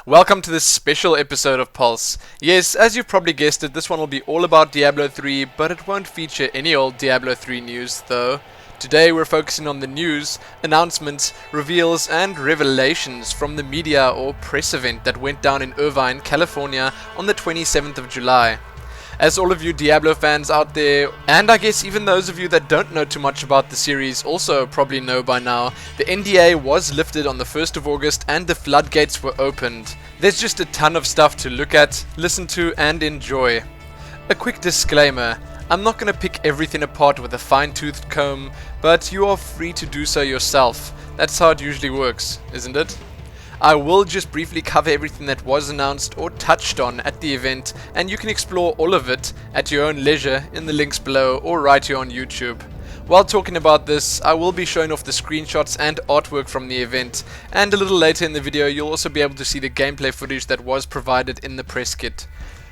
Welcome to this special episode of Pulse. Yes, as you've probably guessed it, this one will be all about Diablo 3, but it won't feature any old Diablo 3 news though. Today we're focusing on the news, announcements, reveals and revelations from the media or press event that went down in Irvine, California on the 27th of July. As all of you Diablo fans out there, and I guess even those of you that don't know too much about the series also probably know by now, the NDA was lifted on the 1st of August and the floodgates were opened. There's just a ton of stuff to look at, listen to and enjoy. A quick disclaimer, I'm not going to pick everything apart with a fine-toothed comb, but you are free to do so yourself. That's how it usually works, isn't it? I will just briefly cover everything that was announced or touched on at the event, and you can explore all of it at your own leisure in the links below or right here on YouTube. While talking about this, I will be showing off the screenshots and artwork from the event, and a little later in the video you'll also be able to see the gameplay footage that was provided in the press kit.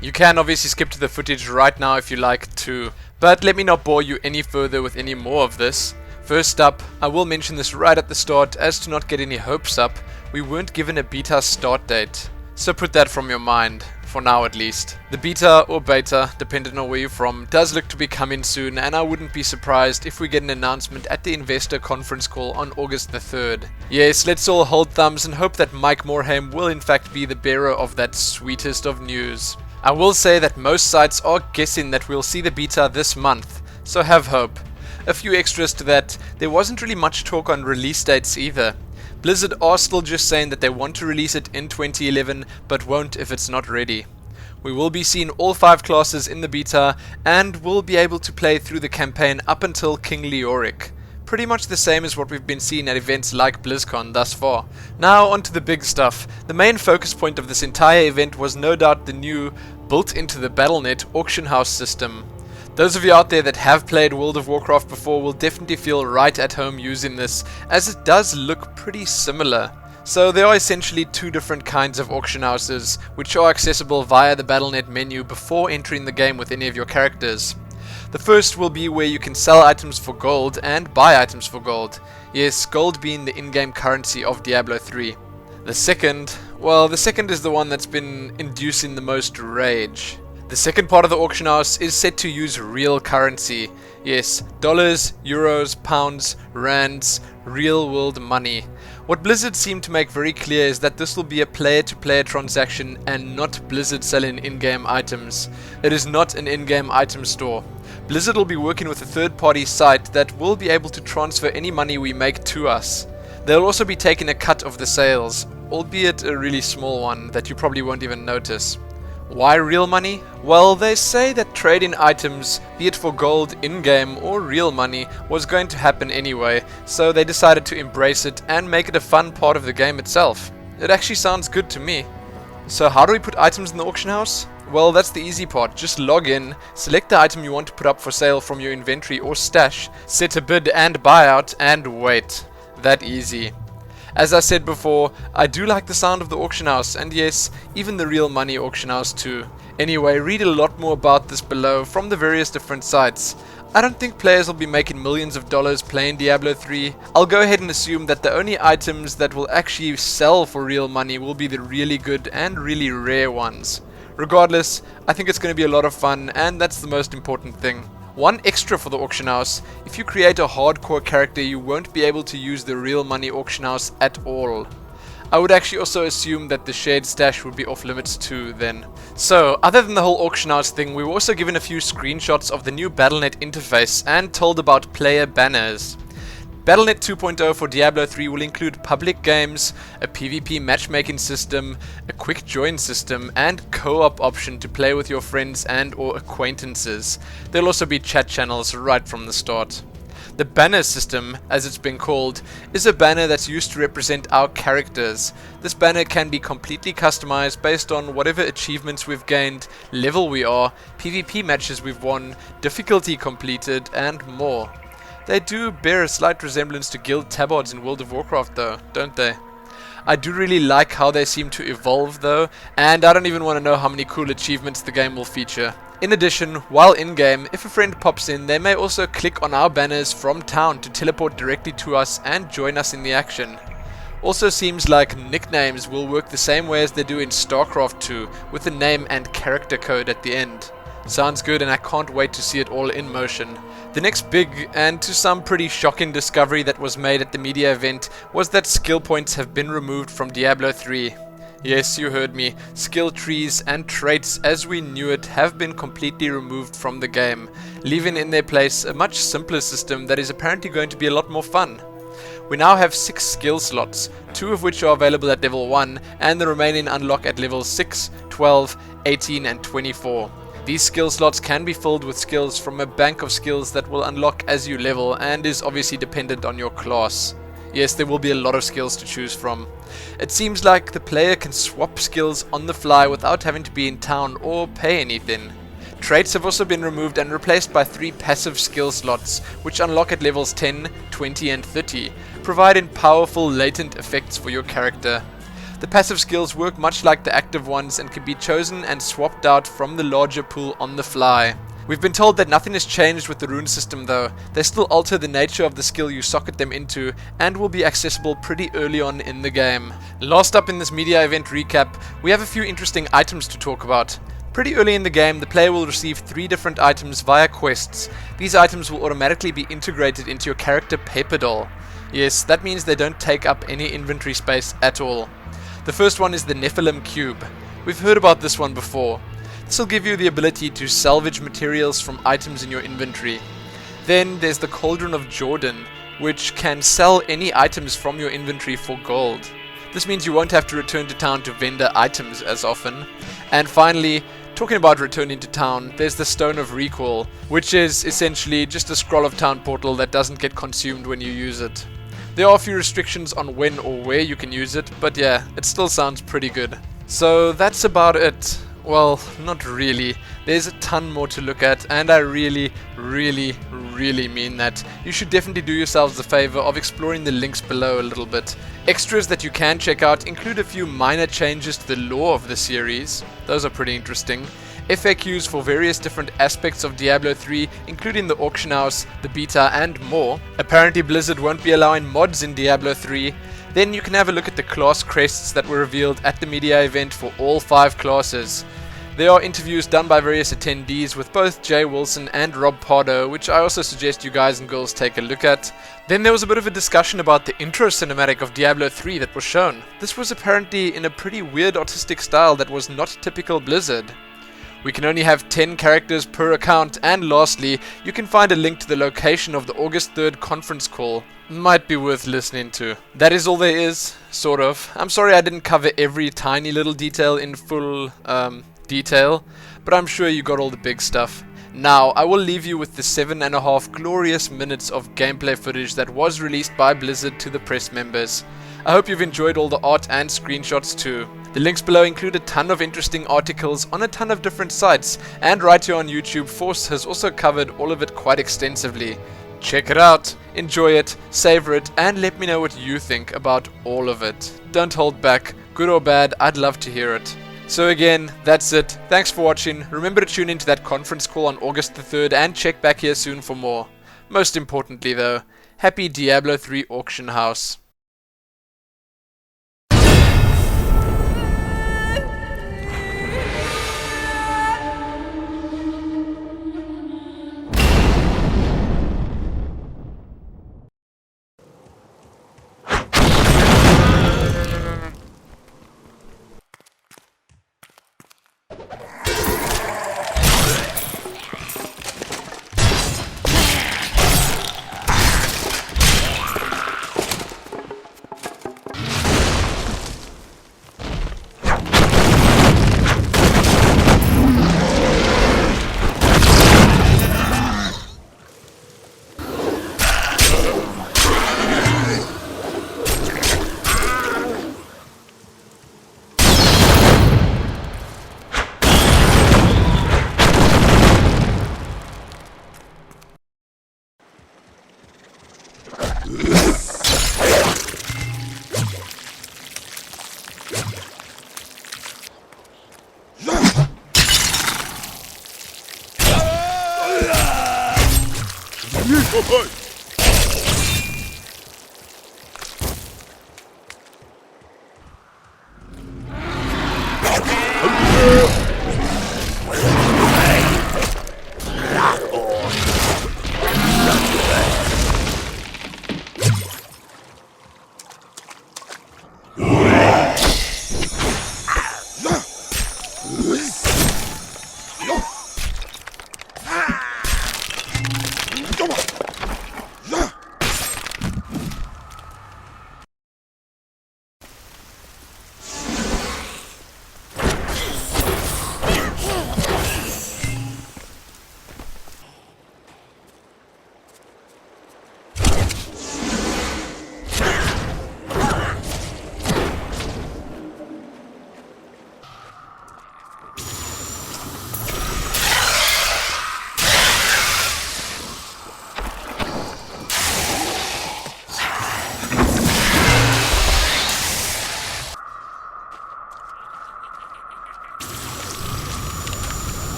You can obviously skip to the footage right now if you like to, but let me not bore you any further with any more of this. First up, I will mention this right at the start as to not get any hopes up. We weren't given a beta start date, so put that from your mind, for now at least. The beta or beta, depending on where you're from, does look to be coming soon, and I wouldn't be surprised if we get an announcement at the investor conference call on August the 3rd. Yes, let's all hold thumbs and hope that Mike Morhaime will in fact be the bearer of that sweetest of news. I will say that most sites are guessing that we'll see the beta this month, so have hope. A few extras to that, there wasn't really much talk on release dates either. Blizzard are still just saying that they want to release it in 2011, but won't if it's not ready. We will be seeing all 5 classes in the beta, and will be able to play through the campaign up until King Leoric. Pretty much the same as what we've been seeing at events like BlizzCon thus far. Now onto the big stuff. The main focus point of this entire event was no doubt the new, built into the Battle.net auction house system. Those of you out there that have played World of Warcraft before will definitely feel right at home using this, as it does look pretty similar. So there are essentially 2 different kinds of auction houses, which are accessible via the Battle.net menu before entering the game with any of your characters. The first will be where you can sell items for gold and buy items for gold. Yes, gold being the in-game currency of Diablo 3. The second is the one that's been inducing the most rage. The second part of the auction house is set to use real currency. Yes, dollars, euros, pounds, rands, real world money. What Blizzard seemed to make very clear is that this will be a player-to-player transaction and not Blizzard selling in-game items. It is not an in-game item store. Blizzard will be working with a third-party site that will be able to transfer any money we make to us. They'll also be taking a cut of the sales, albeit a really small one that you probably won't even notice. Why real money? Well, they say that trading items, be it for gold in-game or real money, was going to happen anyway, so they decided to embrace it and make it a fun part of the game itself. It actually sounds good to me. So how do we put items in the auction house? Well, that's the easy part. Just log in, select the item you want to put up for sale from your inventory or stash, set a bid and buyout, and wait. That easy. As I said before, I do like the sound of the auction house, and yes, even the real money auction house too. Anyway, read a lot more about this below from the various different sites. I don't think players will be making millions of dollars playing Diablo 3. I'll go ahead and assume that the only items that will actually sell for real money will be the really good and really rare ones. Regardless, I think it's going to be a lot of fun, and that's the most important thing. One extra for the auction house, if you create a hardcore character you won't be able to use the real money auction house at all. I would actually also assume that the shared stash would be off limits too then. So, other than the whole auction house thing, we were also given a few screenshots of the new Battle.net interface and told about player banners. Battle.net 2.0 for Diablo 3 will include public games, a PvP matchmaking system, a quick join system, and co-op option to play with your friends and or acquaintances. There'll also be chat channels right from the start. The banner system, as it's been called, is a banner that's used to represent our characters. This banner can be completely customized based on whatever achievements we've gained, level we are, PvP matches we've won, difficulty completed, and more. They do bear a slight resemblance to guild tabards in World of Warcraft though, don't they? I do really like how they seem to evolve though, and I don't even want to know how many cool achievements the game will feature. In addition, while in-game, if a friend pops in, they may also click on our banners from town to teleport directly to us and join us in the action. Also seems like nicknames will work the same way as they do in StarCraft 2, with a name and character code at the end. Sounds good, and I can't wait to see it all in motion. The next big, and to some pretty shocking discovery that was made at the media event was that skill points have been removed from Diablo 3. Yes, you heard me. Skill trees and traits as we knew it have been completely removed from the game, leaving in their place a much simpler system that is apparently going to be a lot more fun. We now have 6 skill slots, 2 of which are available at level 1 and the remaining unlock at levels 6, 12, 18 and 24. These skill slots can be filled with skills from a bank of skills that will unlock as you level and is obviously dependent on your class. Yes, there will be a lot of skills to choose from. It seems like the player can swap skills on the fly without having to be in town or pay anything. Traits have also been removed and replaced by 3 passive skill slots, which unlock at levels 10, 20 and 30, providing powerful latent effects for your character. The passive skills work much like the active ones and can be chosen and swapped out from the larger pool on the fly. We've been told that nothing has changed with the rune system though. They still alter the nature of the skill you socket them into and will be accessible pretty early on in the game. Last up in this media event recap, we have a few interesting items to talk about. Pretty early in the game, the player will receive 3 different items via quests. These items will automatically be integrated into your character paper doll. Yes, that means they don't take up any inventory space at all. The first one is the Nephilim Cube. We've heard about this one before. This will give you the ability to salvage materials from items in your inventory. Then there's the Cauldron of Jordan, which can sell any items from your inventory for gold. This means you won't have to return to town to vendor items as often. And finally, talking about returning to town, there's the Stone of Recall, which is essentially just a scroll of town portal that doesn't get consumed when you use it. There are a few restrictions on when or where you can use it, but yeah, it still sounds pretty good. So that's about it. Well, not really. There's a ton more to look at, and I really mean that. You should definitely do yourselves the favor of exploring the links below a little bit. Extras that you can check out include a few minor changes to the lore of the series. Those are pretty interesting. FAQs for various different aspects of Diablo 3, including the auction house, the beta and more. Apparently Blizzard won't be allowing mods in Diablo 3. Then you can have a look at the class crests that were revealed at the media event for all 5 classes. There are interviews done by various attendees with both Jay Wilson and Rob Pardo, which I also suggest you guys and girls take a look at. Then there was a bit of a discussion about the intro cinematic of Diablo 3 that was shown. This was apparently in a pretty weird artistic style that was not typical Blizzard. We can only have 10 characters per account, and lastly, you can find a link to the location of the August 3rd conference call. Might be worth listening to. That is all there is, sort of. I'm sorry I didn't cover every tiny little detail in full detail, but I'm sure you got all the big stuff. Now, I will leave you with the 7.5 glorious minutes of gameplay footage that was released by Blizzard to the press members. I hope you've enjoyed all the art and screenshots too. The links below include a ton of interesting articles on a ton of different sites, and right here on YouTube, Force has also covered all of it quite extensively. Check it out, enjoy it, savor it, and let me know what you think about all of it. Don't hold back, good or bad, I'd love to hear it. So again, that's it. Thanks for watching. Remember to tune into that conference call on August the 3rd and check back here soon for more. Most importantly though, happy Diablo 3 auction house.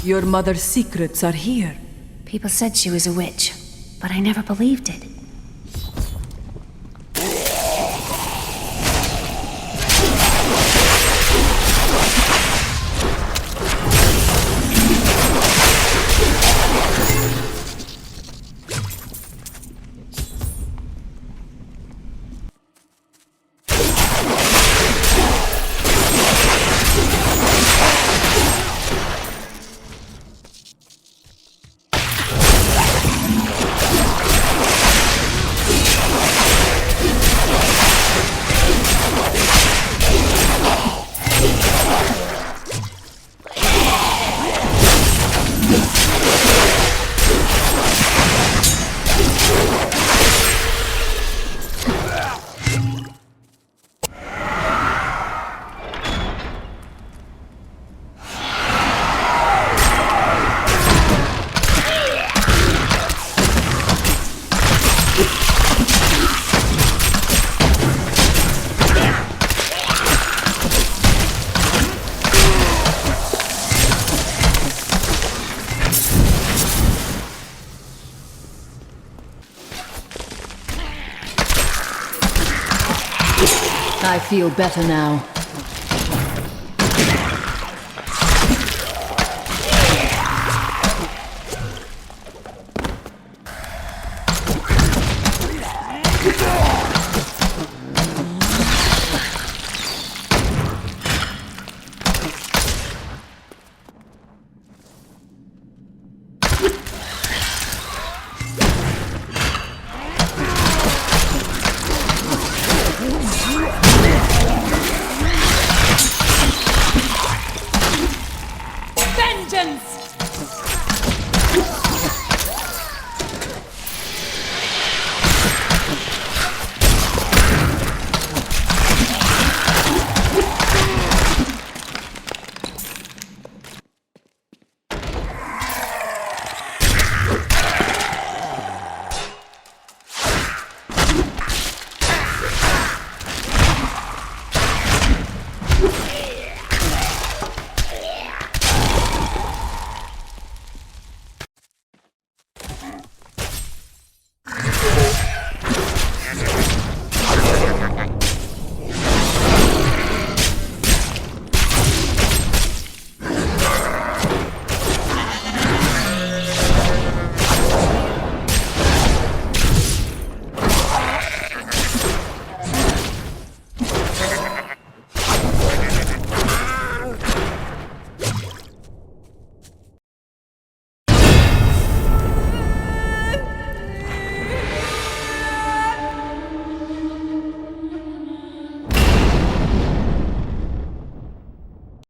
Your mother's secrets are here. People said she was a witch, but I never believed it. I feel better now.